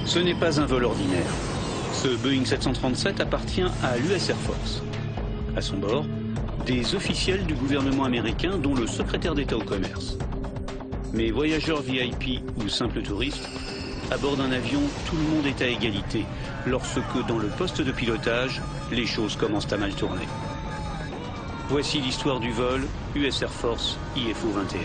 Ce n'est pas un vol ordinaire. Ce Boeing 737 appartient à l'US Air Force. À son bord, des officiels du gouvernement américain, dont le secrétaire d'État au commerce. Mais voyageurs VIP ou simples touristes, à bord d'un avion, tout le monde est à égalité, lorsque dans le poste de pilotage, les choses commencent à mal tourner. Voici l'histoire du vol US Air Force IFO 21.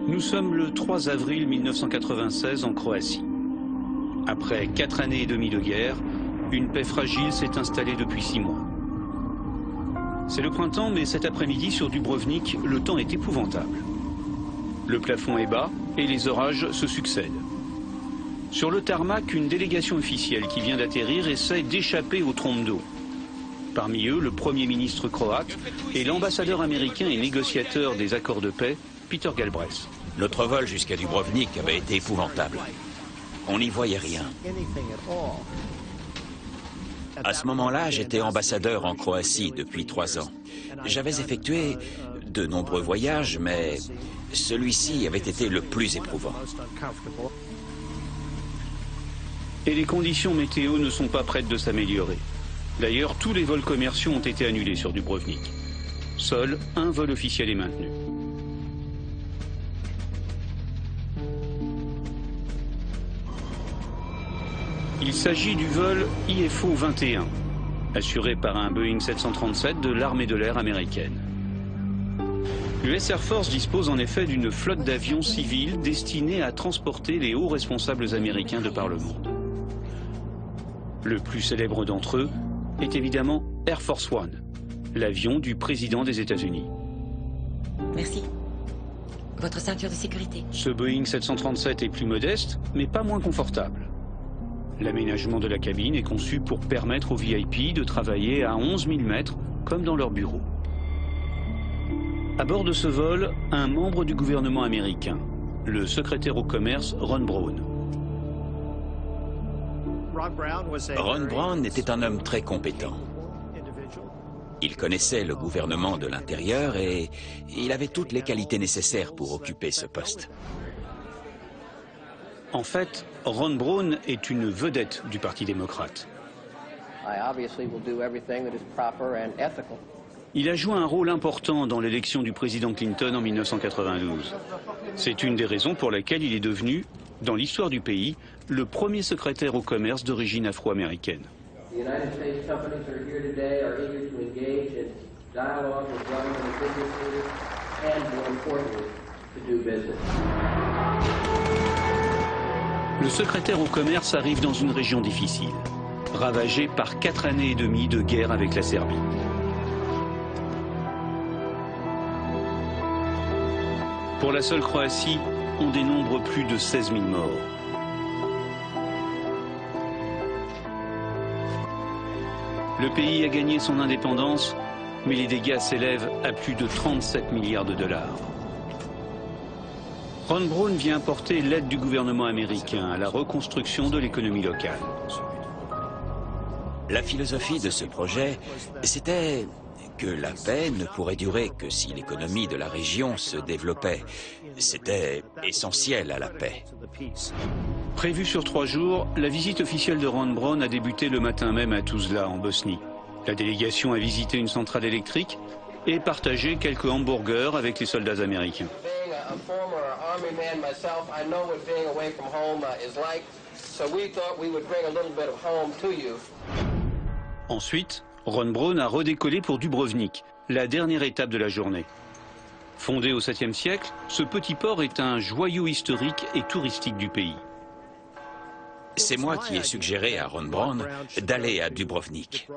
Nous sommes le 3 avril 1996 en Croatie. Après 4 années et demie de guerre, une paix fragile s'est installée depuis 6 mois. C'est le printemps, mais cet après-midi sur Dubrovnik, le temps est épouvantable. Le plafond est bas et les orages se succèdent. Sur le tarmac, une délégation officielle qui vient d'atterrir essaie d'échapper aux trompes d'eau. Parmi eux, le Premier ministre croate et l'ambassadeur américain et négociateur des accords de paix, Peter Galbraith. Notre vol jusqu'à Dubrovnik avait été épouvantable. On n'y voyait rien. À ce moment-là, j'étais ambassadeur en Croatie depuis 3 ans. J'avais effectué de nombreux voyages, mais celui-ci avait été le plus éprouvant. Et les conditions météo ne sont pas prêtes de s'améliorer. D'ailleurs, tous les vols commerciaux ont été annulés sur Dubrovnik. Seul un vol officiel est maintenu. Il s'agit du vol IFO 21, assuré par un Boeing 737 de l'armée de l'air américaine. L'US Air Force dispose en effet d'une flotte d'avions civils destinés à transporter les hauts responsables américains de par le monde. Le plus célèbre d'entre eux est évidemment Air Force One, l'avion du président des États-Unis. Merci. Votre ceinture de sécurité. Ce Boeing 737 est plus modeste, mais pas moins confortable. L'aménagement de la cabine est conçu pour permettre aux VIP de travailler à 11 000 mètres, comme dans leur bureau. À bord de ce vol, un membre du gouvernement américain, le secrétaire au commerce Ron Brown. Ron Brown était un homme très compétent. Il connaissait le gouvernement de l'intérieur et il avait toutes les qualités nécessaires pour occuper ce poste. En fait, Ron Brown est une vedette du Parti démocrate. Il a joué un rôle important dans l'élection du président Clinton en 1992. C'est une des raisons pour lesquelles il est devenu, dans l'histoire du pays, le premier secrétaire au commerce d'origine afro-américaine. Le secrétaire au commerce arrive dans une région difficile, ravagée par 4 années et demie de guerre avec la Serbie. Pour la seule Croatie, on dénombre plus de 16 000 morts. Le pays a gagné son indépendance, mais les dégâts s'élèvent à plus de 37 milliards de dollars. Ron Brown vient apporter l'aide du gouvernement américain à la reconstruction de l'économie locale. La philosophie de ce projet, c'était que la paix ne pourrait durer que si l'économie de la région se développait. C'était essentiel à la paix. Prévue sur 3 jours, la visite officielle de Ron Brown a débuté le matin même à Tuzla, en Bosnie. La délégation a visité une centrale électrique et partagé quelques hamburgers avec les soldats américains. Ensuite, Ron Brown a redécollé pour Dubrovnik, la dernière étape de la journée. Fondé au 7e siècle, ce petit port est un joyau historique et touristique du pays. C'est moi qui ai suggéré à Ron Brown d'aller à Dubrovnik.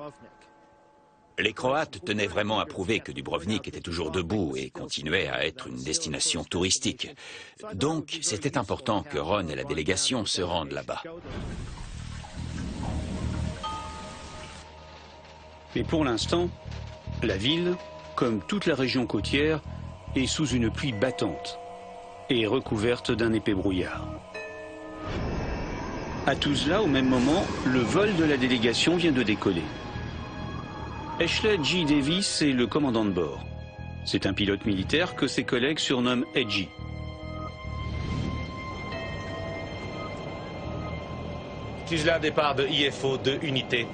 Les Croates tenaient vraiment à prouver que Dubrovnik était toujours debout et continuait à être une destination touristique. Donc, c'était important que Ron et la délégation se rendent là-bas. Mais pour l'instant, la ville, comme toute la région côtière, est sous une pluie battante et recouverte d'un épais brouillard. À Tuzla, au même moment, le vol de la délégation vient de décoller. Ashley G. Davis est le commandant de bord. C'est un pilote militaire que ses collègues surnomment Edgy. Tuzla, départ de IFO 2 unités.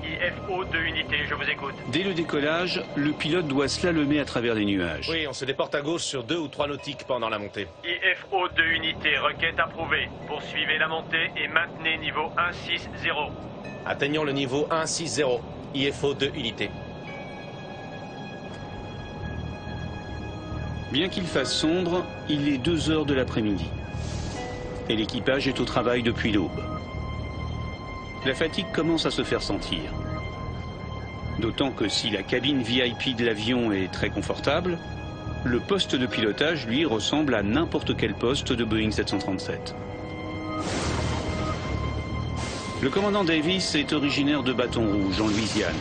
IFO 2 unités, je vous écoute. Dès le décollage, le pilote doit slalomer à travers les nuages. Oui, on se déporte à gauche sur 2 ou 3 nautiques pendant la montée. IFO 2 unités, requête approuvée. Poursuivez la montée et maintenez niveau 160. Atteignons le niveau 160. IFO 2 unités. Bien qu'il fasse sombre, il est 2 heures de l'après-midi. Et l'équipage est au travail depuis l'aube. La fatigue commence à se faire sentir. D'autant que si la cabine VIP de l'avion est très confortable, le poste de pilotage, lui, ressemble à n'importe quel poste de Boeing 737. Le commandant Davis est originaire de Bâton Rouge, en Louisiane,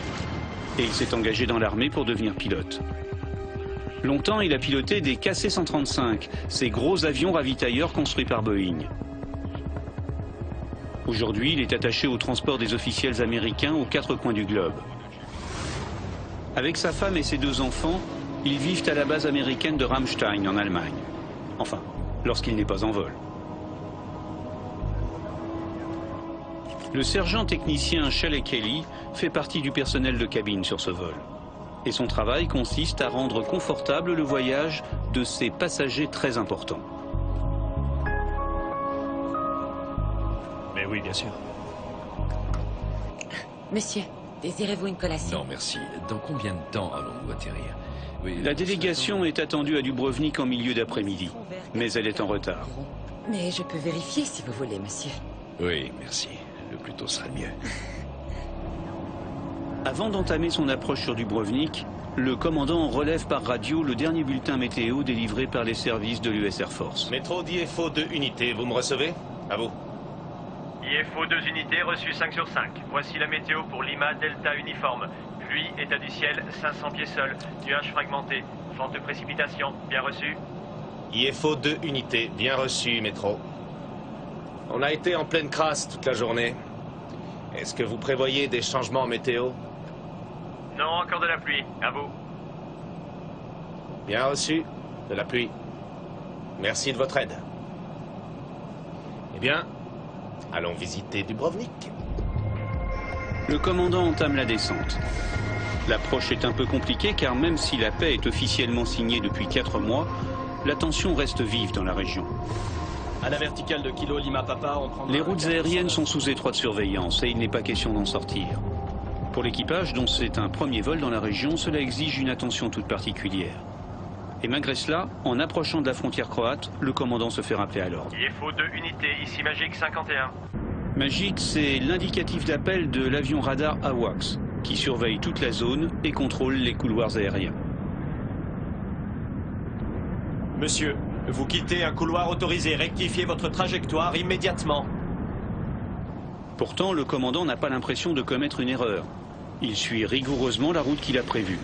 et il s'est engagé dans l'armée pour devenir pilote. Longtemps, il a piloté des KC-135, ces gros avions ravitailleurs construits par Boeing. Aujourd'hui, il est attaché au transport des officiels américains aux 4 coins du globe. Avec sa femme et ses 2 enfants, ils vivent à la base américaine de Ramstein, en Allemagne. Enfin, lorsqu'il n'est pas en vol. Le sergent technicien Shelley Kelly fait partie du personnel de cabine sur ce vol. Et son travail consiste à rendre confortable le voyage de ces passagers très importants. Mais oui, bien sûr. Monsieur, désirez-vous une collation? Non, merci. Dans combien de temps allons-nous atterrir? Oui, La délégation est attendue à Dubrovnik en milieu d'après-midi, mais elle est en retard. Mais je peux vérifier si vous voulez, monsieur. Oui, merci. Le plus tôt sera le mieux. Avant d'entamer son approche sur Dubrovnik, le commandant relève par radio le dernier bulletin météo délivré par les services de l'US Air Force. Métro d'IFO 2 unités, vous me recevez? À vous. IFO 2 unités, reçu 5 sur 5. Voici la météo pour Lima Delta uniforme. Pluie, état du ciel, 500 pieds sol. Nuages fragmentés. Forte précipitation, bien reçu. IFO 2 unités, bien reçu, métro. On a été en pleine crasse toute la journée. Est-ce que vous prévoyez des changements météo? Non, encore de la pluie. À vous. Bien reçu, de la pluie. Merci de votre aide. Eh bien, allons visiter Dubrovnik. Le commandant entame la descente. L'approche est un peu compliquée car même si la paix est officiellement signée depuis 4 mois, la tension reste vive dans la région. À la verticale de Kilo Lima Papa, on prend... Les routes aériennes sont sous étroite surveillance et il n'est pas question d'en sortir. Pour l'équipage, dont c'est un premier vol dans la région, cela exige une attention toute particulière. Et malgré cela, en approchant de la frontière croate, le commandant se fait rappeler à l'ordre. IFO 2 unités, ici Magic 51. Magic, c'est l'indicatif d'appel de l'avion radar AWACS, qui surveille toute la zone et contrôle les couloirs aériens. Monsieur, vous quittez un couloir autorisé. Rectifiez votre trajectoire immédiatement. Pourtant, le commandant n'a pas l'impression de commettre une erreur. Il suit rigoureusement la route qu'il a prévue.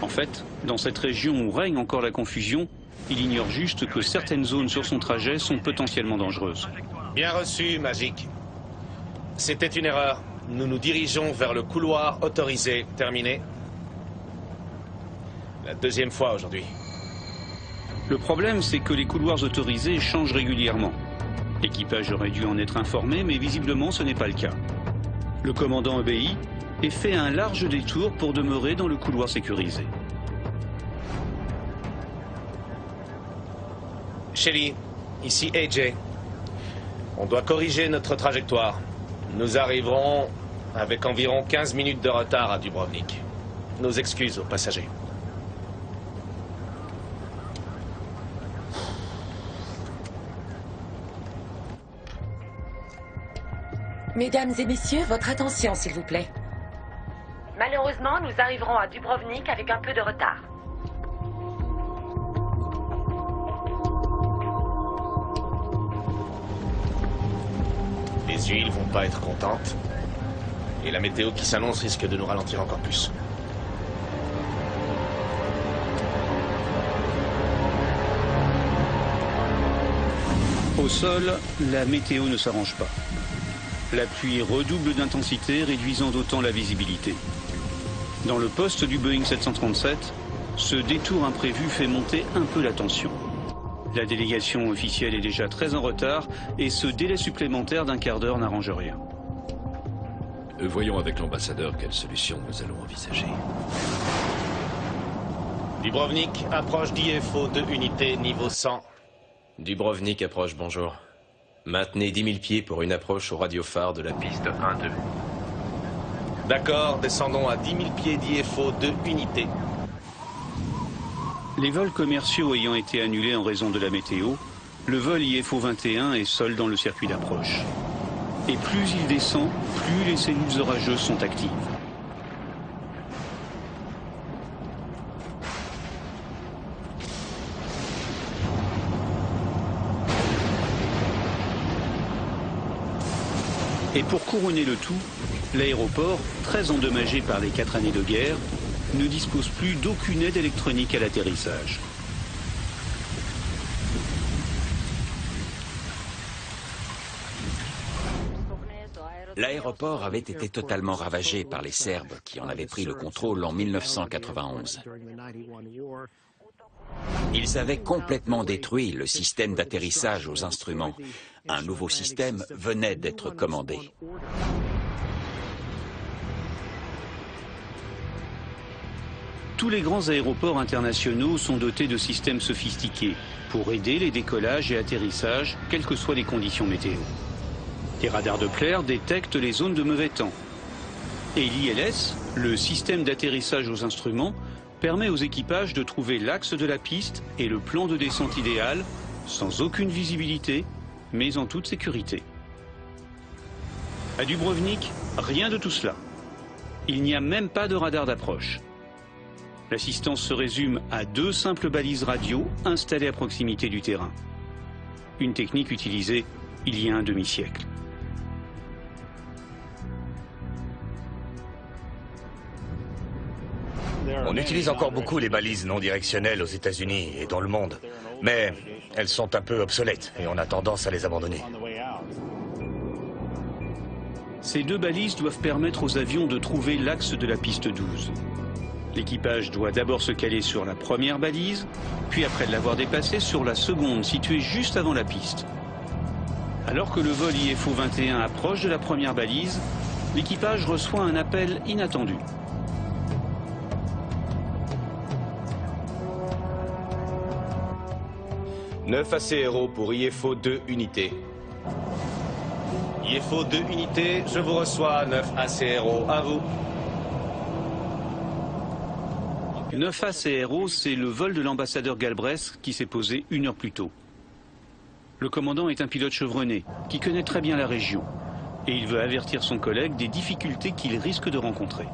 En fait, dans cette région où règne encore la confusion, il ignore juste que certaines zones sur son trajet sont potentiellement dangereuses. Bien reçu, Magic. C'était une erreur. Nous nous dirigeons vers le couloir autorisé. Terminé. La 2e fois aujourd'hui. Le problème, c'est que les couloirs autorisés changent régulièrement. L'équipage aurait dû en être informé, mais visiblement ce n'est pas le cas. Le commandant obéit et fait un large détour pour demeurer dans le couloir sécurisé. Shelly, ici AJ. On doit corriger notre trajectoire. Nous arriverons avec environ 15 minutes de retard à Dubrovnik. Nos excuses aux passagers. Mesdames et messieurs, votre attention, s'il vous plaît. Malheureusement, nous arriverons à Dubrovnik avec un peu de retard. Les huiles vont pas être contentes. Et la météo qui s'annonce risque de nous ralentir encore plus. Au sol, la météo ne s'arrange pas. La pluie redouble d'intensité, réduisant d'autant la visibilité. Dans le poste du Boeing 737, ce détour imprévu fait monter un peu la tension. La délégation officielle est déjà très en retard et ce délai supplémentaire d'un quart d'heure n'arrange rien. Voyons avec l'ambassadeur quelle solution nous allons envisager. Dubrovnik, approche d'IFO 2 unités, niveau 100. Dubrovnik approche, bonjour. Maintenez 10 000 pieds pour une approche au radiophare de la piste 1-2. D'accord, descendons à 10 000 pieds d'IFO 2 unités. Les vols commerciaux ayant été annulés en raison de la météo, le vol IFO 21 est seul dans le circuit d'approche. Et plus il descend, plus les cellules orageuses sont actives. Et pour couronner le tout, l'aéroport, très endommagé par les 4 années de guerre, ne dispose plus d'aucune aide électronique à l'atterrissage. L'aéroport avait été totalement ravagé par les Serbes qui en avaient pris le contrôle en 1991. Ils avaient complètement détruit le système d'atterrissage aux instruments. Un nouveau système venait d'être commandé. Tous les grands aéroports internationaux sont dotés de systèmes sophistiqués pour aider les décollages et atterrissages, quelles que soient les conditions météo. Les radars Doppler détectent les zones de mauvais temps. Et l'ILS, le système d'atterrissage aux instruments, permet aux équipages de trouver l'axe de la piste et le plan de descente idéal, sans aucune visibilité, mais en toute sécurité. À Dubrovnik, rien de tout cela. Il n'y a même pas de radar d'approche. L'assistance se résume à 2 simples balises radio installées à proximité du terrain. Une technique utilisée il y a un demi-siècle. On utilise encore beaucoup les balises non directionnelles aux États-Unis et dans le monde. Mais elles sont un peu obsolètes et on a tendance à les abandonner. Ces 2 balises doivent permettre aux avions de trouver l'axe de la piste 12. L'équipage doit d'abord se caler sur la première balise, puis après l'avoir dépassée sur la seconde, située juste avant la piste. Alors que le vol IFO 21 approche de la première balise, l'équipage reçoit un appel inattendu. « 9 ACRO pour IFO 2 unités. IFO 2 unités, je vous reçois, 9 ACRO, à vous. » 9A CRO, c'est le vol de l'ambassadeur Galbraith qui s'est posé 1 heure plus tôt. Le commandant est un pilote chevronné qui connaît très bien la région et il veut avertir son collègue des difficultés qu'il risque de rencontrer.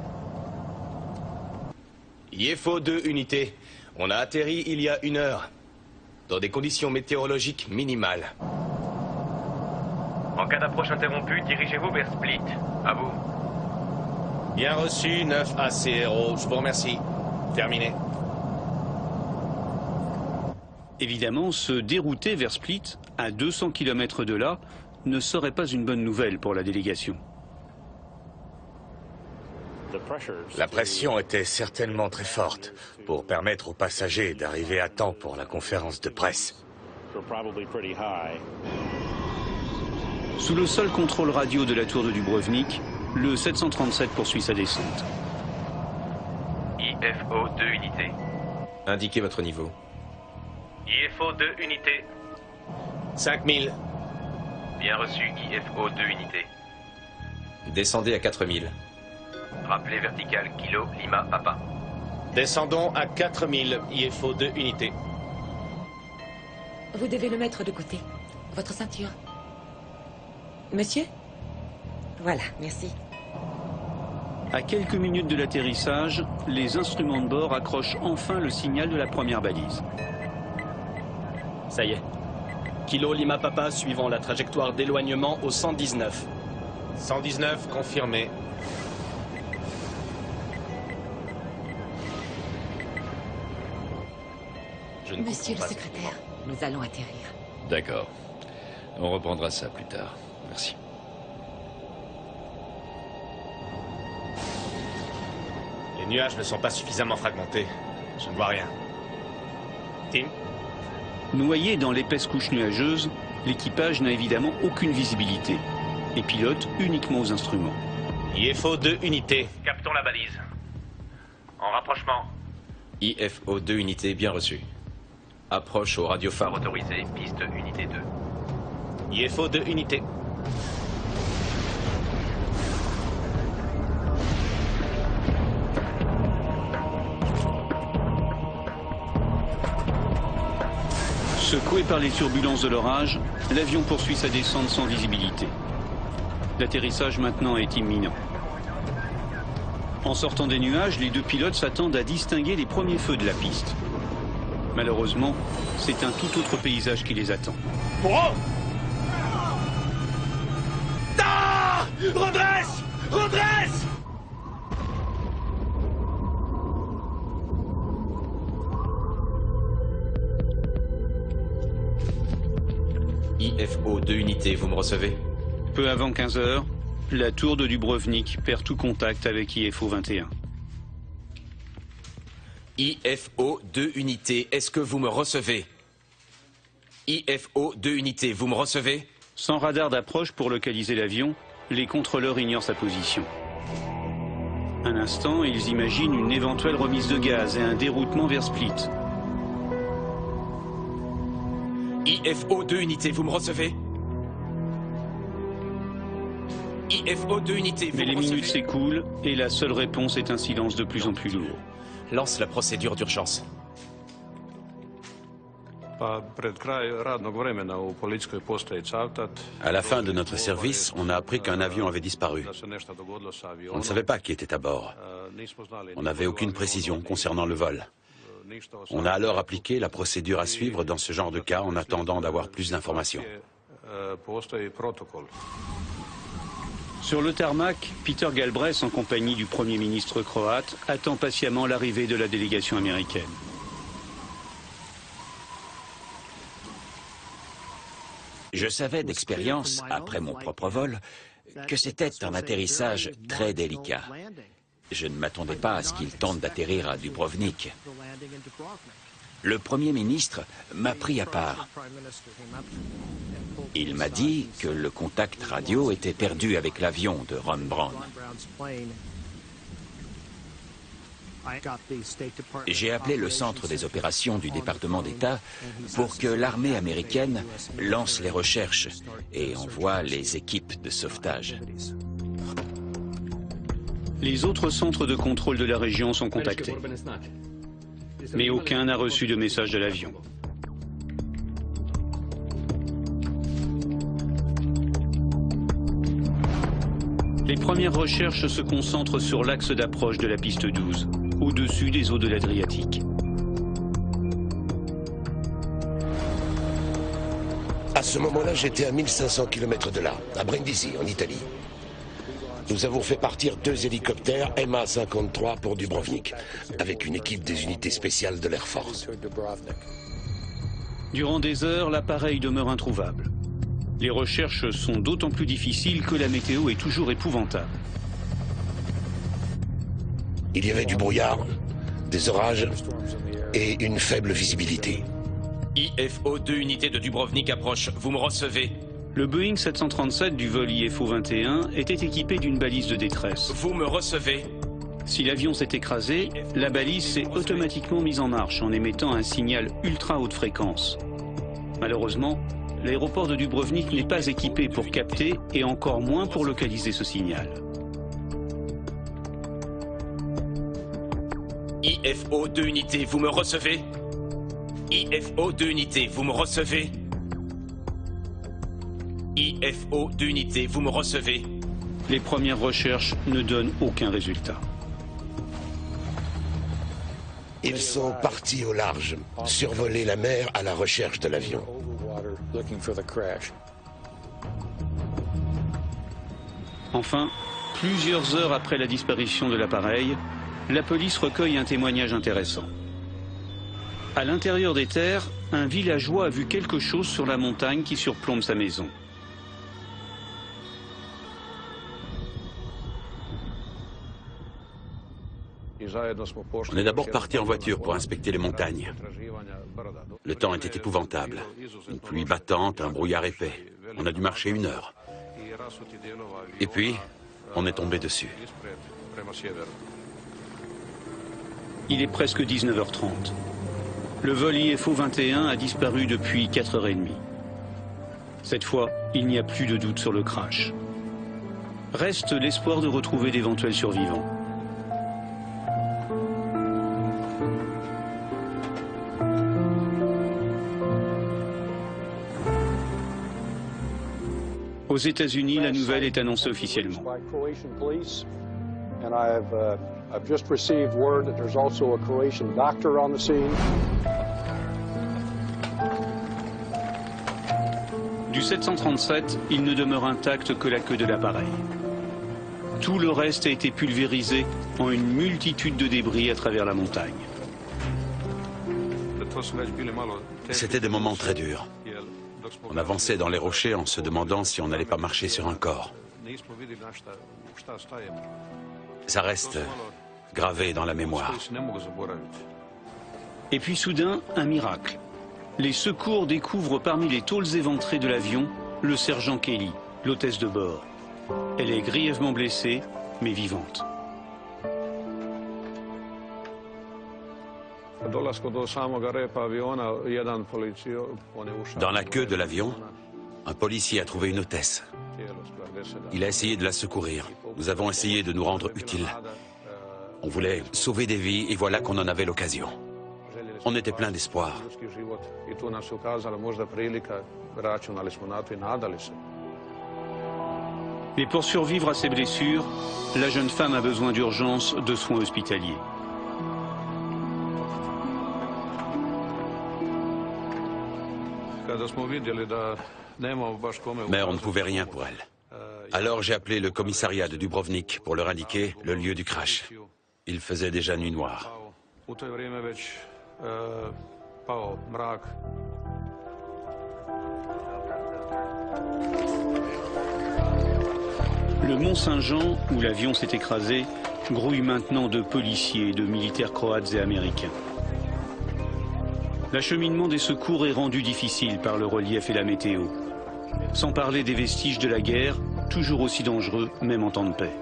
IFO 2 unités, on a atterri il y a 1 heure, dans des conditions météorologiques minimales. En cas d'approche interrompue, dirigez-vous vers Split. À vous. Bien reçu, 9 ACRO, je vous remercie. Terminé. Évidemment, se dérouter vers Split, à 200 km de là, ne serait pas une bonne nouvelle pour la délégation. La pression était certainement très forte pour permettre aux passagers d'arriver à temps pour la conférence de presse. Sous le seul contrôle radio de la tour de Dubrovnik, le 737 poursuit sa descente. IFO 2 unités. Indiquez votre niveau. IFO 2 unités. 5000. Bien reçu, IFO 2 unités. Descendez à 4000. Rappelez vertical, Kilo, Lima, Papa. Descendons à 4000, IFO 2 unités. Vous devez le mettre de côté. Votre ceinture. Monsieur? Voilà, merci. À quelques minutes de l'atterrissage, les instruments de bord accrochent enfin le signal de la première balise. Ça y est. Kilo Lima Papa suivant la trajectoire d'éloignement au 119. 119, confirmé. Monsieur le secrétaire, nous allons atterrir. D'accord. On reprendra ça plus tard. Merci. Les nuages ne sont pas suffisamment fragmentés. Je ne vois rien. Tim? Noyé dans l'épaisse couche nuageuse, l'équipage n'a évidemment aucune visibilité et pilote uniquement aux instruments. IFO 2 unités. Captons la balise. En rapprochement. IFO 2 unités bien reçu. Approche au radiophare Autorisé, piste unité 2. IFO 2 unités. Secoué par les turbulences de l'orage, l'avion poursuit sa descente sans visibilité. L'atterrissage maintenant est imminent. En sortant des nuages, les deux pilotes s'attendent à distinguer les premiers feux de la piste. Malheureusement, c'est un tout autre paysage qui les attend. Oh! Ah! Redresse! Redresse! IFO 2 unités, vous me recevez? Peu avant 15 h, la tour de Dubrovnik perd tout contact avec IFO 21. IFO 2 unités, est-ce que vous me recevez? IFO 2 unités, vous me recevez? Sans radar d'approche pour localiser l'avion, les contrôleurs ignorent sa position. Un instant, ils imaginent une éventuelle remise de gaz et un déroutement vers Split. IFO 2 unités, vous me recevez? IFO 2 unités, vous Mais me les recevez? minutes s'écoulent et la seule réponse est un silence de plus en plus lourd. Lance la procédure d'urgence. À la fin de notre service, on a appris qu'un avion avait disparu. On ne savait pas qui était à bord. On n'avait aucune précision concernant le vol. On a alors appliqué la procédure à suivre dans ce genre de cas en attendant d'avoir plus d'informations. Sur le tarmac, Peter Galbraith, en compagnie du Premier ministre croate, attend patiemment l'arrivée de la délégation américaine. Je savais d'expérience, après mon propre vol, que c'était un atterrissage très délicat. Je ne m'attendais pas à ce qu'il tente d'atterrir à Dubrovnik. Le Premier ministre m'a pris à part. Il m'a dit que le contact radio était perdu avec l'avion de Ron Brown. J'ai appelé le centre des opérations du département d'État pour que l'armée américaine lance les recherches et envoie les équipes de sauvetage. Les autres centres de contrôle de la région sont contactés. Mais aucun n'a reçu de message de l'avion. Les premières recherches se concentrent sur l'axe d'approche de la piste 12, au-dessus des eaux de l'Adriatique. À ce moment-là, j'étais à 1500 km de là, à Brindisi, en Italie. Nous avons fait partir 2 hélicoptères MA-53 pour Dubrovnik, avec une équipe des unités spéciales de l'Air Force. Durant des heures, l'appareil demeure introuvable. Les recherches sont d'autant plus difficiles que la météo est toujours épouvantable. Il y avait du brouillard, des orages et une faible visibilité. IFO 2 unités de Dubrovnik approche, vous me recevez? Le Boeing 737 du vol IFO 21 était équipé d'une balise de détresse. Vous me recevez? Si l'avion s'est écrasé, la balise s'est automatiquement mise en marche en émettant un signal ultra haute fréquence. Malheureusement, l'aéroport de Dubrovnik n'est pas équipé pour capter et encore moins pour localiser ce signal. IFO 2 unités, vous me recevez? IFO 2 unités, vous me recevez? IFO 2 unités, vous me recevez? les premières recherches ne donnent aucun résultat. Ils sont partis au large, survoler la mer à la recherche de l'avion. Enfin, plusieurs heures après la disparition de l'appareil, la police recueille un témoignage intéressant. À l'intérieur des terres, un villageois a vu quelque chose sur la montagne qui surplombe sa maison. On est d'abord parti en voiture pour inspecter les montagnes. Le temps était épouvantable. Une pluie battante, un brouillard épais. On a dû marcher 1 heure. Et puis, on est tombé dessus. Il est presque 19h30. Le vol IFO 21 a disparu depuis 4h30. Cette fois, il n'y a plus de doute sur le crash. Reste l'espoir de retrouver d'éventuels survivants. Aux États-Unis, la nouvelle est annoncée officiellement. Du 737, il ne demeure intact que la queue de l'appareil. Tout le reste a été pulvérisé en une multitude de débris à travers la montagne. C'était des moments très durs. On avançait dans les rochers en se demandant si on n'allait pas marcher sur un corps. Ça reste gravé dans la mémoire. Et puis soudain, un miracle. Les secours découvrent parmi les tôles éventrées de l'avion le sergent Kelly, l'hôtesse de bord. Elle est grièvement blessée, mais vivante. Dans la queue de l'avion, un policier a trouvé une hôtesse. Il a essayé de la secourir. Nous avons essayé de nous rendre utiles. On voulait sauver des vies et voilà qu'on en avait l'occasion. On était plein d'espoir. Mais pour survivre à ses blessures, la jeune femme a besoin d'urgence de soins hospitaliers. Mais on ne pouvait rien pour elle. Alors j'ai appelé le commissariat de Dubrovnik pour leur indiquer le lieu du crash. Il faisait déjà nuit noire. Le Mont Saint-Jean, où l'avion s'est écrasé, grouille maintenant de policiers et de militaires croates et américains. L'acheminement des secours est rendu difficile par le relief et la météo. Sans parler des vestiges de la guerre, toujours aussi dangereux, même en temps de paix.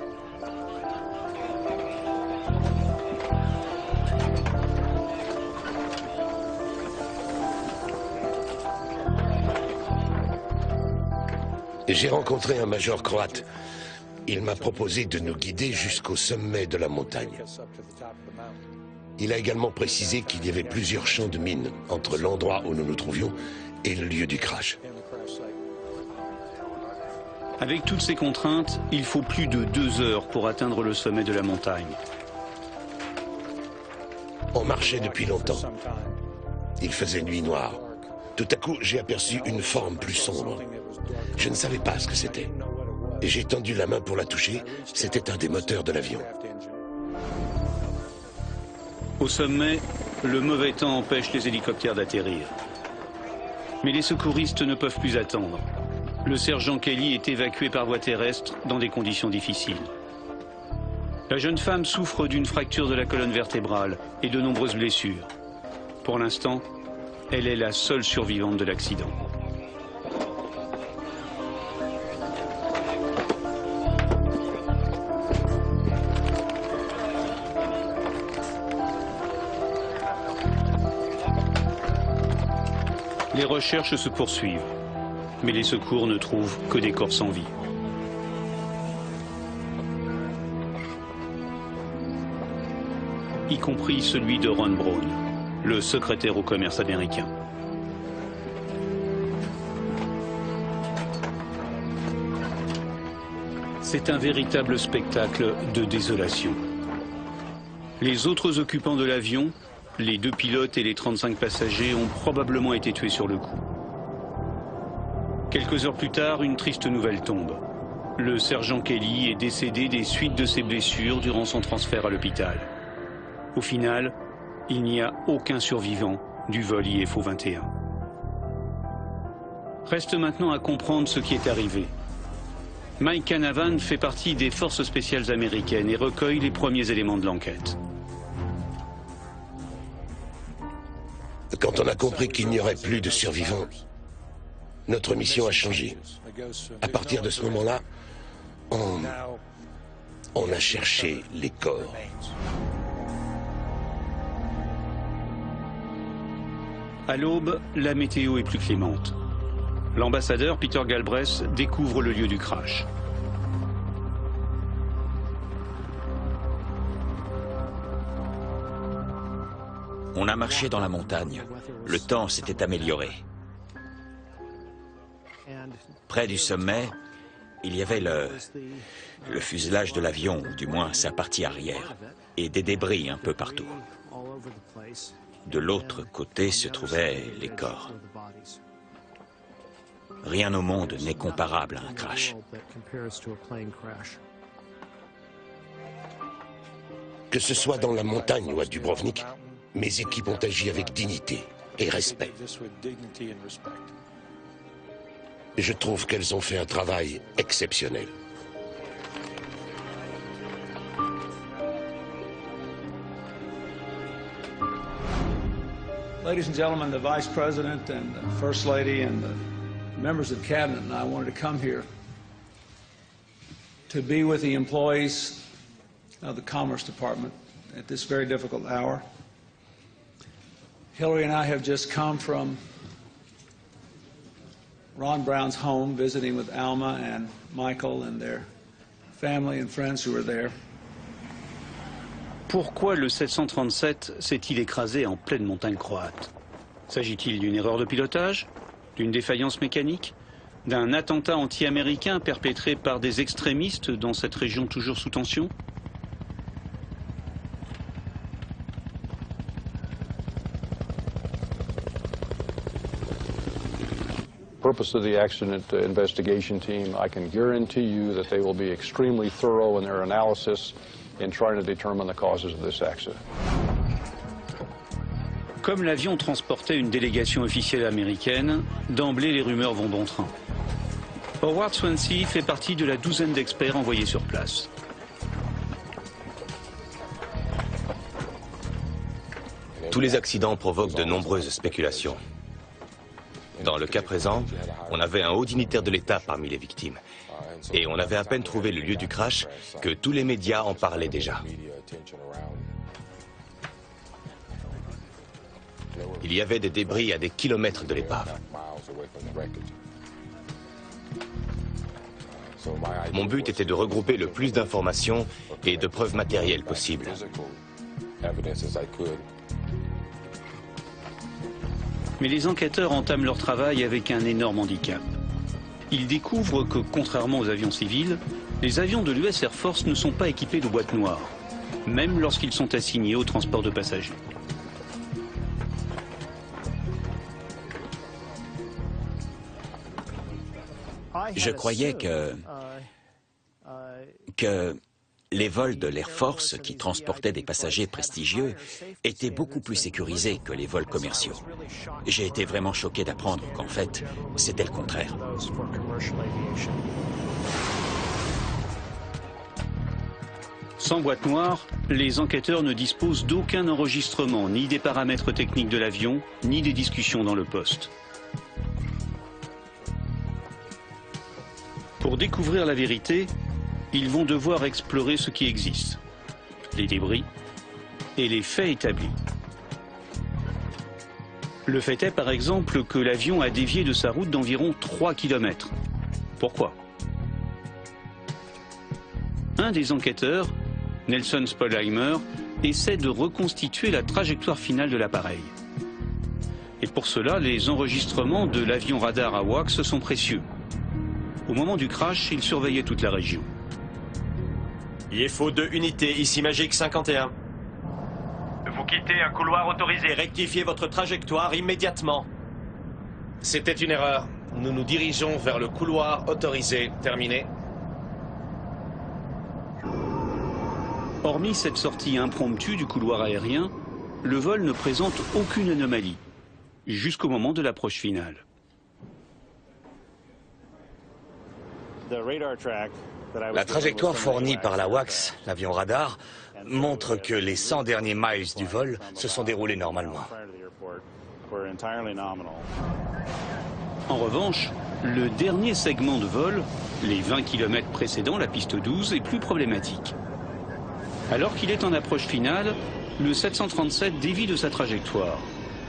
J'ai rencontré un major croate. Il m'a proposé de nous guider jusqu'au sommet de la montagne. Il a également précisé qu'il y avait plusieurs champs de mines entre l'endroit où nous nous trouvions et le lieu du crash. Avec toutes ces contraintes, il faut plus de 2 heures pour atteindre le sommet de la montagne. On marchait depuis longtemps. Il faisait nuit noire. Tout à coup, j'ai aperçu une forme plus sombre. Je ne savais pas ce que c'était. Et j'ai tendu la main pour la toucher. C'était un des moteurs de l'avion. Au sommet, le mauvais temps empêche les hélicoptères d'atterrir. Mais les secouristes ne peuvent plus attendre. Le sergent Kelly est évacué par voie terrestre dans des conditions difficiles. La jeune femme souffre d'une fracture de la colonne vertébrale et de nombreuses blessures. Pour l'instant, elle est la seule survivante de l'accident. Les recherches se poursuivent, mais les secours ne trouvent que des corps sans vie. Y compris celui de Ron Braun, le secrétaire au commerce américain. C'est un véritable spectacle de désolation. Les autres occupants de l'avion, les 2 pilotes et les 35 passagers, ont probablement été tués sur le coup. Quelques heures plus tard, une triste nouvelle tombe. Le sergent Kelly est décédé des suites de ses blessures durant son transfert à l'hôpital. Au final, il n'y a aucun survivant du vol IFO 21. Reste maintenant à comprendre ce qui est arrivé. Mike Canavan fait partie des forces spéciales américaines et recueille les premiers éléments de l'enquête. Quand on a compris qu'il n'y aurait plus de survivants, notre mission a changé. À partir de ce moment-là, on a cherché les corps. À l'aube, la météo est plus clémente. L'ambassadeur Peter Galbraith découvre le lieu du crash. On a marché dans la montagne. Le temps s'était amélioré. Près du sommet, il y avait le fuselage de l'avion, ou du moins sa partie arrière, et des débris un peu partout. De l'autre côté se trouvaient les corps. Rien au monde n'est comparable à un crash. Que ce soit dans la montagne ou à Dubrovnik, mes équipes ont agi avec dignité et respect. Je trouve qu'elles ont fait un travail exceptionnel. Ladies and gentlemen, the Vice President and the First Lady and the members of Cabinet and I wanted to come here to be with the employees of the Commerce Department at this very difficult hour. Hillary and I have just come from Ron Brown's home, visiting with Alma and Michael and their family and friends who were there. Pourquoi le 737 s'est-il écrasé en pleine montagne croate? S'agit-il d'une erreur de pilotage, d'une défaillance mécanique, d'un attentat anti-américain perpétré par des extrémistes dans cette région toujours sous tension? Purpose of the accident investigation team, I can guarantee you that they will be extremely thorough in their analysis in trying to determine the causes of this accident. Comme l'avion transportait une délégation officielle américaine, d'emblée les rumeurs vont bon train. Howard Swansea fait partie de la douzaine d'experts envoyés sur place. Tous les accidents provoquent de nombreuses spéculations. Dans le cas présent, on avait un haut dignitaire de l'État parmi les victimes. Et on avait à peine trouvé le lieu du crash que tous les médias en parlaient déjà. Il y avait des débris à des kilomètres de l'épave. Mon but était de regrouper le plus d'informations et de preuves matérielles possibles. Mais les enquêteurs entament leur travail avec un énorme handicap. Ils découvrent que, contrairement aux avions civils, les avions de l'US Air Force ne sont pas équipés de boîtes noires, même lorsqu'ils sont assignés au transport de passagers. Je croyais que les vols de l'Air Force, qui transportaient des passagers prestigieux, étaient beaucoup plus sécurisés que les vols commerciaux. J'ai été vraiment choqué d'apprendre qu'en fait, c'était le contraire. Sans boîte noire, les enquêteurs ne disposent d'aucun enregistrement, ni des paramètres techniques de l'avion, ni des discussions dans le poste. Pour découvrir la vérité, ils vont devoir explorer ce qui existe, les débris et les faits établis. Le fait est par exemple que l'avion a dévié de sa route d'environ 3 km. Pourquoi? Un des enquêteurs, Nelson Spollheimer, essaie de reconstituer la trajectoire finale de l'appareil. Et pour cela, les enregistrements de l'avion radar AWACS sont précieux. Au moment du crash, il surveillait toute la région. IFO 2 unités, ici Magic 51. Vous quittez un couloir autorisé. Rectifiez votre trajectoire immédiatement. C'était une erreur. Nous nous dirigeons vers le couloir autorisé. Terminé. Hormis cette sortie impromptue du couloir aérien, le vol ne présente aucune anomalie, jusqu'au moment de l'approche finale. La trajectoire fournie par la WACS, l'avion radar, montre que les 100 derniers miles du vol se sont déroulés normalement. En revanche, le dernier segment de vol, les 20 km précédant la piste 12, est plus problématique. Alors qu'il est en approche finale, le 737 dévie de sa trajectoire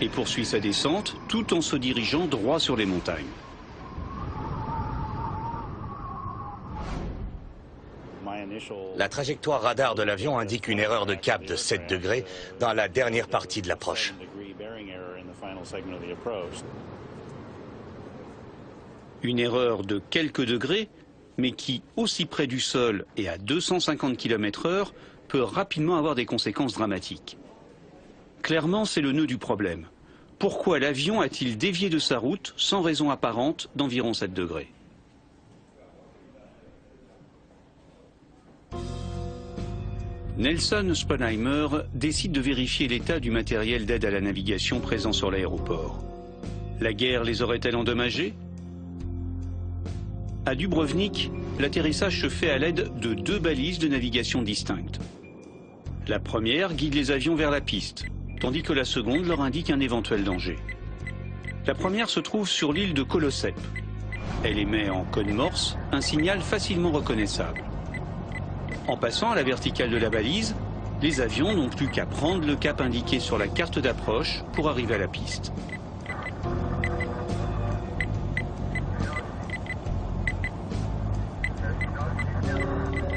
et poursuit sa descente tout en se dirigeant droit sur les montagnes. La trajectoire radar de l'avion indique une erreur de cap de 7 degrés dans la dernière partie de l'approche. Une erreur de quelques degrés, mais qui, aussi près du sol et à 250 km/h, peut rapidement avoir des conséquences dramatiques. Clairement, c'est le nœud du problème. Pourquoi l'avion a-t-il dévié de sa route sans raison apparente d'environ 7 degrés? Nelson Sponheimer décide de vérifier l'état du matériel d'aide à la navigation présent sur l'aéroport. La guerre les aurait-elle endommagés? À Dubrovnik, l'atterrissage se fait à l'aide de 2 balises de navigation distinctes. La première guide les avions vers la piste, tandis que la seconde leur indique un éventuel danger. La première se trouve sur l'île de Kolosep. Elle émet en code morse un signal facilement reconnaissable. En passant à la verticale de la balise, les avions n'ont plus qu'à prendre le cap indiqué sur la carte d'approche pour arriver à la piste.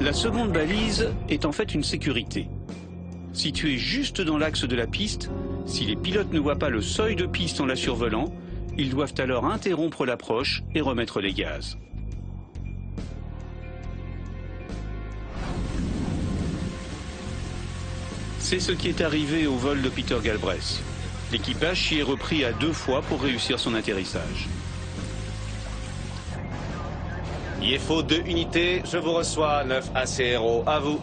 La seconde balise est en fait une sécurité. Située juste dans l'axe de la piste, si les pilotes ne voient pas le seuil de piste en la survolant, ils doivent alors interrompre l'approche et remettre les gaz. C'est ce qui est arrivé au vol de Peter Galbraith. L'équipage s'y est repris à 2 fois pour réussir son atterrissage. IFO 2 unités, je vous reçois, 9 ACRO, à vous.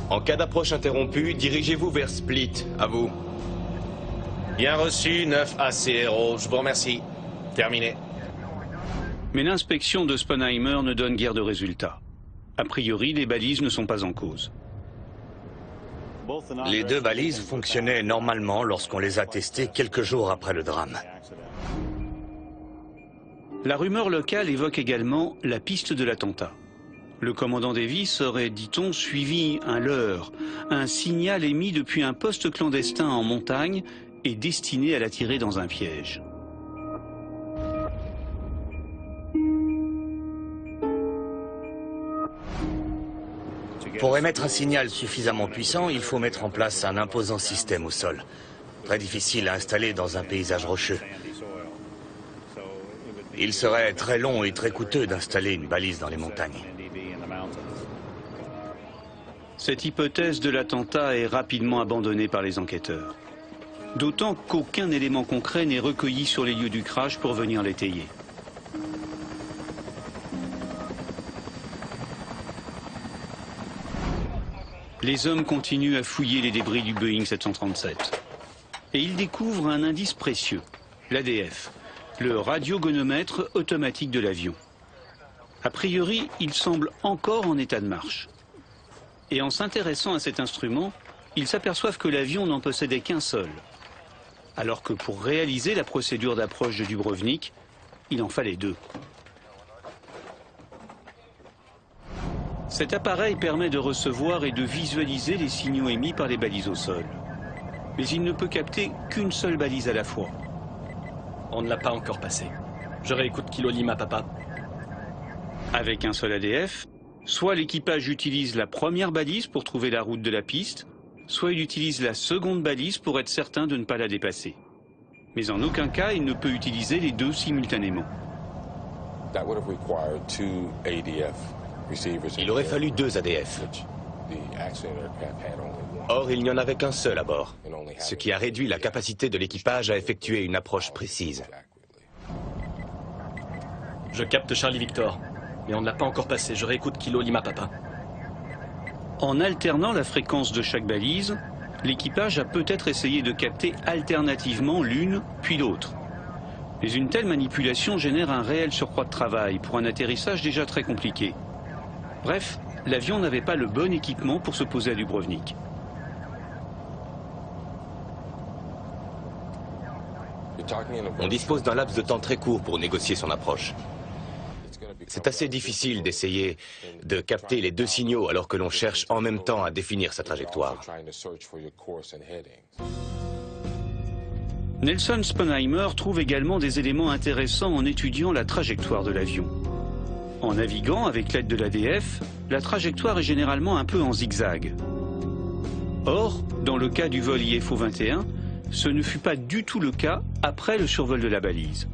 En cas d'approche interrompue, dirigez-vous vers Split, à vous. Bien reçu, 9 ACRO, je vous remercie. Terminé. Mais l'inspection de Sponheimer ne donne guère de résultats. A priori, les balises ne sont pas en cause. Les 2 balises fonctionnaient normalement lorsqu'on les a testées quelques jours après le drame. La rumeur locale évoque également la piste de l'attentat. Le commandant Davis aurait, dit-on, suivi un leurre, un signal émis depuis un poste clandestin en montagne et destiné à l'attirer dans un piège. Pour émettre un signal suffisamment puissant, il faut mettre en place un imposant système au sol. Très difficile à installer dans un paysage rocheux. Il serait très long et très coûteux d'installer une balise dans les montagnes. Cette hypothèse de l'attentat est rapidement abandonnée par les enquêteurs. D'autant qu'aucun élément concret n'est recueilli sur les lieux du crash pour venir l'étayer. Les hommes continuent à fouiller les débris du Boeing 737. Et ils découvrent un indice précieux, l'ADF, le radiogonomètre automatique de l'avion. A priori, il semble encore en état de marche. Et en s'intéressant à cet instrument, ils s'aperçoivent que l'avion n'en possédait qu'un seul. Alors que pour réaliser la procédure d'approche de Dubrovnik, il en fallait 2. Cet appareil permet de recevoir et de visualiser les signaux émis par les balises au sol. Mais il ne peut capter qu'une seule balise à la fois. On ne l'a pas encore passé. Je réécoute Kilo Lima Papa. Avec un seul ADF, soit l'équipage utilise la première balise pour trouver la route de la piste, soit il utilise la seconde balise pour être certain de ne pas la dépasser. Mais en aucun cas, il ne peut utiliser les 2 simultanément. Il aurait fallu 2 ADF. Or, il n'y en avait qu'un seul à bord, ce qui a réduit la capacité de l'équipage à effectuer une approche précise. Je capte Charlie Victor, mais on ne l'a pas encore passé. Je réécoute Kilo Lima Papa. En alternant la fréquence de chaque balise, l'équipage a peut-être essayé de capter alternativement l'une puis l'autre. Mais une telle manipulation génère un réel surcroît de travail pour un atterrissage déjà très compliqué. Bref, l'avion n'avait pas le bon équipement pour se poser à Dubrovnik. On dispose d'un laps de temps très court pour négocier son approche. C'est assez difficile d'essayer de capter les 2 signaux alors que l'on cherche en même temps à définir sa trajectoire. Nelson Sponheimer trouve également des éléments intéressants en étudiant la trajectoire de l'avion. En naviguant avec l'aide de l'ADF, la trajectoire est généralement un peu en zigzag. Or, dans le cas du vol IFO 21, ce ne fut pas du tout le cas après le survol de la balise.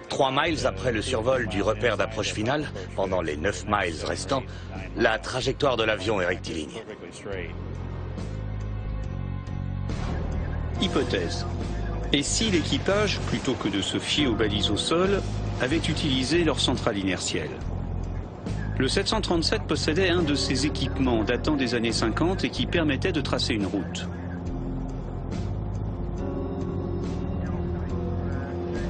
3 miles après le survol du repère d'approche finale, pendant les 9 miles restants, la trajectoire de l'avion est rectiligne. Hypothèse. Et si l'équipage, plutôt que de se fier aux balises au sol, avait utilisé leur centrale inertielle? Le 737 possédait un de ces équipements datant des années 50 et qui permettait de tracer une route.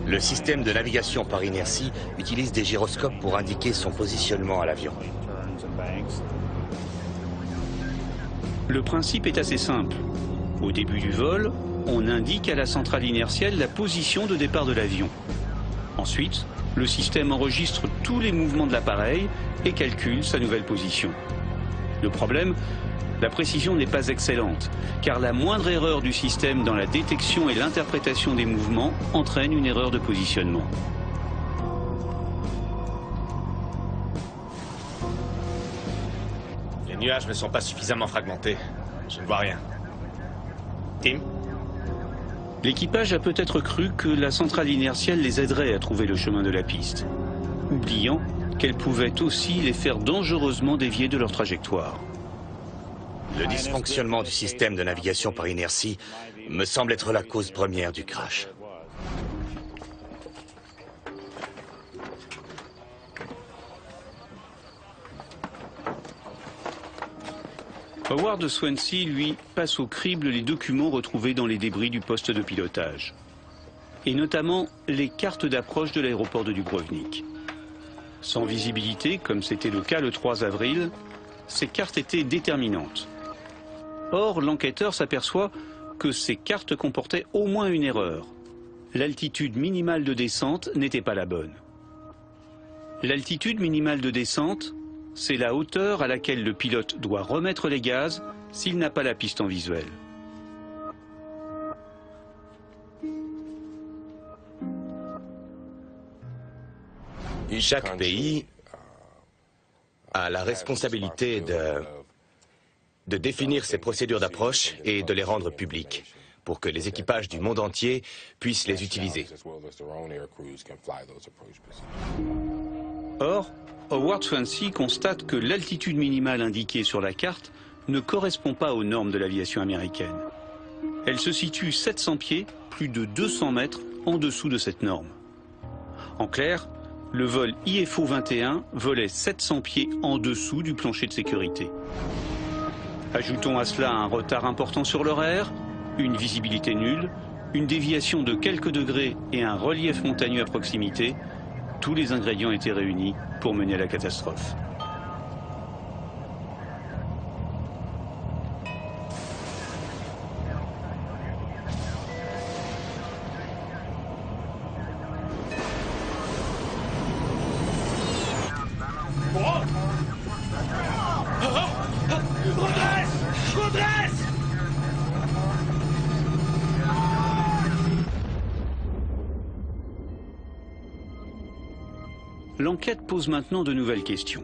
Le système de navigation par inertie utilise des gyroscopes pour indiquer son positionnement à l'avion. Le principe est assez simple. Au début du vol, on indique à la centrale inertielle la position de départ de l'avion. Ensuite, le système enregistre tous les mouvements de l'appareil et calcule sa nouvelle position. Le problème, la précision n'est pas excellente, car la moindre erreur du système dans la détection et l'interprétation des mouvements entraîne une erreur de positionnement. Les nuages ne sont pas suffisamment fragmentés. Je ne vois rien. Tim ? L'équipage a peut-être cru que la centrale inertielle les aiderait à trouver le chemin de la piste, oubliant qu'elle pouvait aussi les faire dangereusement dévier de leur trajectoire. Le dysfonctionnement du système de navigation par inertie me semble être la cause première du crash. Howard Swansea, lui, passe au crible les documents retrouvés dans les débris du poste de pilotage, et notamment les cartes d'approche de l'aéroport de Dubrovnik. Sans visibilité, comme c'était le cas le 3 avril, ces cartes étaient déterminantes. Or, l'enquêteur s'aperçoit que ces cartes comportaient au moins une erreur. L'altitude minimale de descente n'était pas la bonne. L'altitude minimale de descente, c'est la hauteur à laquelle le pilote doit remettre les gaz s'il n'a pas la piste en visuel. Chaque pays a la responsabilité de définir ses procédures d'approche et de les rendre publiques, pour que les équipages du monde entier puissent les utiliser. Or, Howard Swansea constate que l'altitude minimale indiquée sur la carte ne correspond pas aux normes de l'aviation américaine. Elle se situe 700 pieds, plus de 200 mètres, en dessous de cette norme. En clair, le vol IFO 21 volait 700 pieds en dessous du plancher de sécurité. Ajoutons à cela un retard important sur l'horaire, une visibilité nulle, une déviation de quelques degrés et un relief montagneux à proximité. Tous les ingrédients étaient réunis pour mener à la catastrophe. L'enquête pose maintenant de nouvelles questions.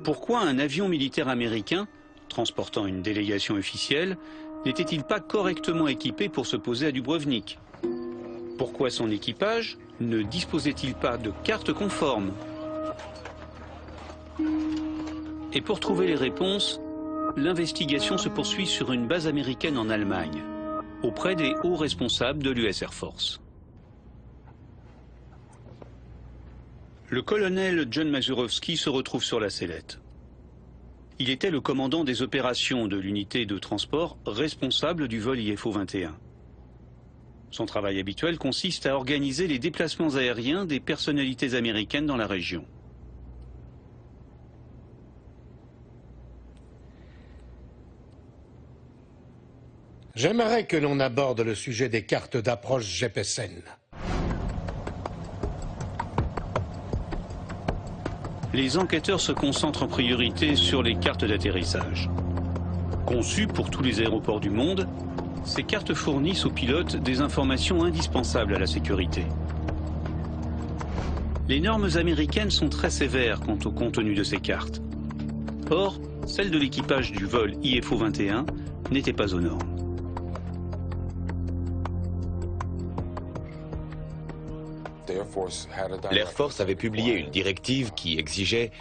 Pourquoi un avion militaire américain, transportant une délégation officielle, n'était-il pas correctement équipé pour se poser à Dubrovnik? Pourquoi son équipage ne disposait-il pas de cartes conformes? Et pour trouver les réponses, l'investigation se poursuit sur une base américaine en Allemagne, auprès des hauts responsables de l'US Air Force. Le colonel John Mazurowski se retrouve sur la sellette. Il était le commandant des opérations de l'unité de transport responsable du vol IFO-21. Son travail habituel consiste à organiser les déplacements aériens des personnalités américaines dans la région. J'aimerais que l'on aborde le sujet des cartes d'approche GPSN. Les enquêteurs se concentrent en priorité sur les cartes d'atterrissage. Conçues pour tous les aéroports du monde, ces cartes fournissent aux pilotes des informations indispensables à la sécurité. Les normes américaines sont très sévères quant au contenu de ces cartes. Or, celles de l'équipage du vol IFO-21 n'étaient pas aux normes. L'Air Force avait publié une directive qui exigeait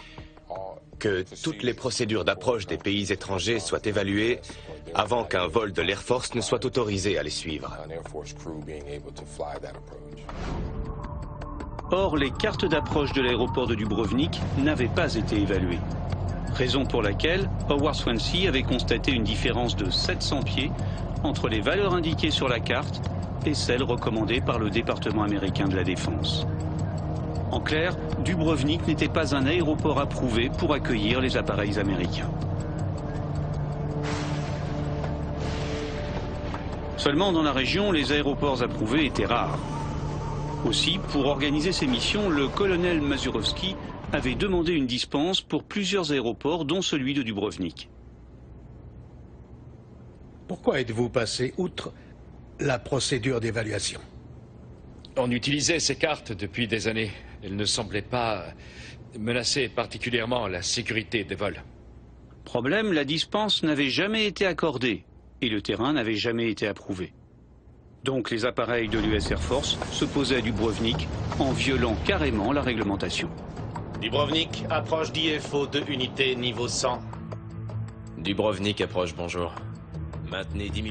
que toutes les procédures d'approche des pays étrangers soient évaluées avant qu'un vol de l'Air Force ne soit autorisé à les suivre. Or, les cartes d'approche de l'aéroport de Dubrovnik n'avaient pas été évaluées. Raison pour laquelle Howard Swansea avait constaté une différence de 700 pieds entre les valeurs indiquées sur la carte et celles recommandées par le département américain de la Défense. En clair, Dubrovnik n'était pas un aéroport approuvé pour accueillir les appareils américains. Seulement dans la région, les aéroports approuvés étaient rares. Aussi, pour organiser ces missions, le colonel Mazurowski avait demandé une dispense pour plusieurs aéroports, dont celui de Dubrovnik. Pourquoi êtes-vous passé outre la procédure d'évaluation? On utilisait ces cartes depuis des années. Elles ne semblaient pas menacer particulièrement la sécurité des vols. Problème, la dispense n'avait jamais été accordée et le terrain n'avait jamais été approuvé. Donc les appareils de l'US Air Force se posaient à Dubrovnik en violant carrément la réglementation. Dubrovnik, approche d'IFO 2 unités niveau 100. Dubrovnik approche, bonjour.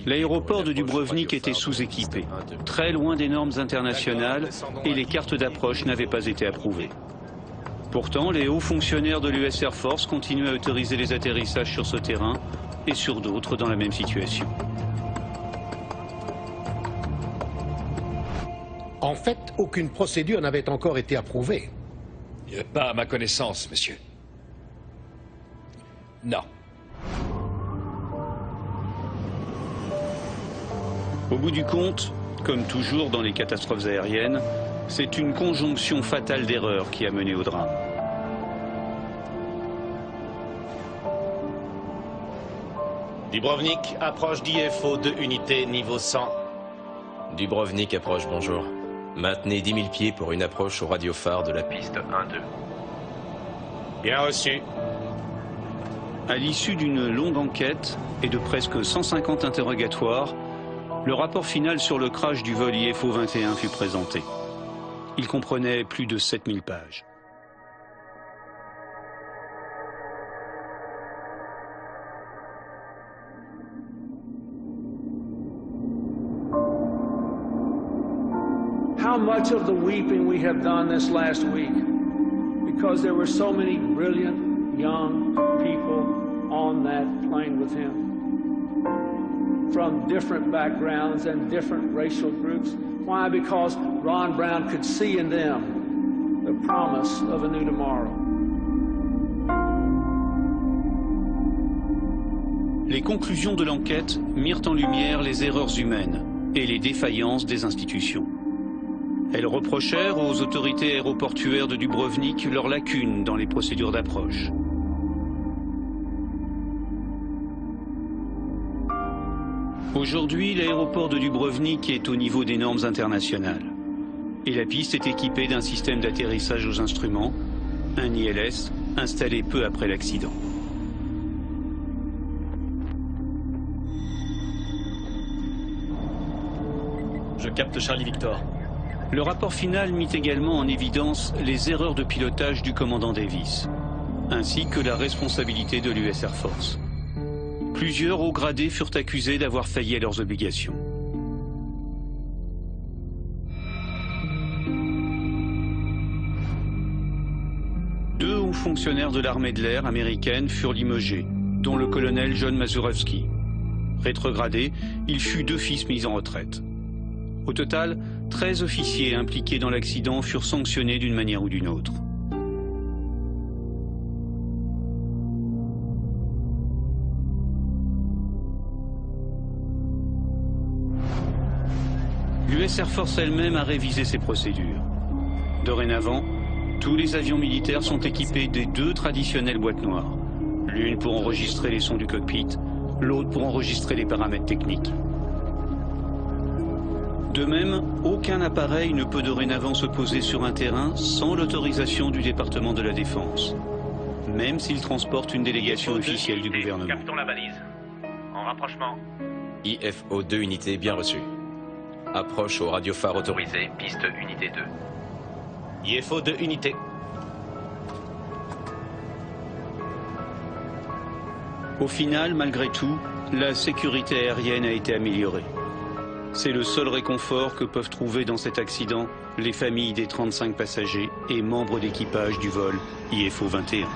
L'aéroport de Dubrovnik était sous-équipé, très loin des normes internationales, et les cartes d'approche n'avaient pas été approuvées. Pourtant, les hauts fonctionnaires de l'US Air Force continuaient à autoriser les atterrissages sur ce terrain et sur d'autres dans la même situation. En fait, aucune procédure n'avait encore été approuvée. Pas à ma connaissance, monsieur. Non. Au bout du compte, comme toujours dans les catastrophes aériennes, c'est une conjonction fatale d'erreurs qui a mené au drame. Dubrovnik, approche d'IFO 2 unités niveau 100. Dubrovnik approche, bonjour. Maintenez 10 000 pieds pour une approche au radiophare de la piste 1-2. Bien reçu. À l'issue d'une longue enquête et de presque 150 interrogatoires, le rapport final sur le crash du vol IFO-21 fut présenté. Il comprenait plus de 7000 pages. How much of the weeping we have done this last week because there were so many brilliant young people on that plane with him. From different backgrounds and different racial groups. Why? Because Ron Brown could see in them the promise of a new tomorrow. Les conclusions de l'enquête mirent en lumière les erreurs humaines et les défaillances des institutions. Elles reprochèrent aux autorités aéroportuaires de Dubrovnik leurs lacunes dans les procédures d'approche. Aujourd'hui, l'aéroport de Dubrovnik est au niveau des normes internationales. Et la piste est équipée d'un système d'atterrissage aux instruments, un ILS, installé peu après l'accident. Je capte Charlie Victor. Le rapport final mit également en évidence les erreurs de pilotage du commandant Davis, ainsi que la responsabilité de l'US Air Force. Plusieurs hauts gradés furent accusés d'avoir failli à leurs obligations. Deux hauts fonctionnaires de l'armée de l'air américaine furent limogés, dont le colonel John Mazurowski. Rétrogradé, il fut d'office mis en retraite. Au total, 13 officiers impliqués dans l'accident furent sanctionnés d'une manière ou d'une autre. L'US Air Force elle-même a révisé ses procédures. Dorénavant, tous les avions militaires sont équipés des deux traditionnelles boîtes noires. L'une pour enregistrer les sons du cockpit, l'autre pour enregistrer les paramètres techniques. De même, aucun appareil ne peut dorénavant se poser sur un terrain sans l'autorisation du département de la Défense, même s'il transporte une délégation officielle du gouvernement. Captons la balise. En rapprochement. IFO 2 unités bien reçues. Approche au radiophare autorisé, piste unité 2. IFO 2 unités. Au final, malgré tout, la sécurité aérienne a été améliorée. C'est le seul réconfort que peuvent trouver dans cet accident les familles des 35 passagers et membres d'équipage du vol IFO 21.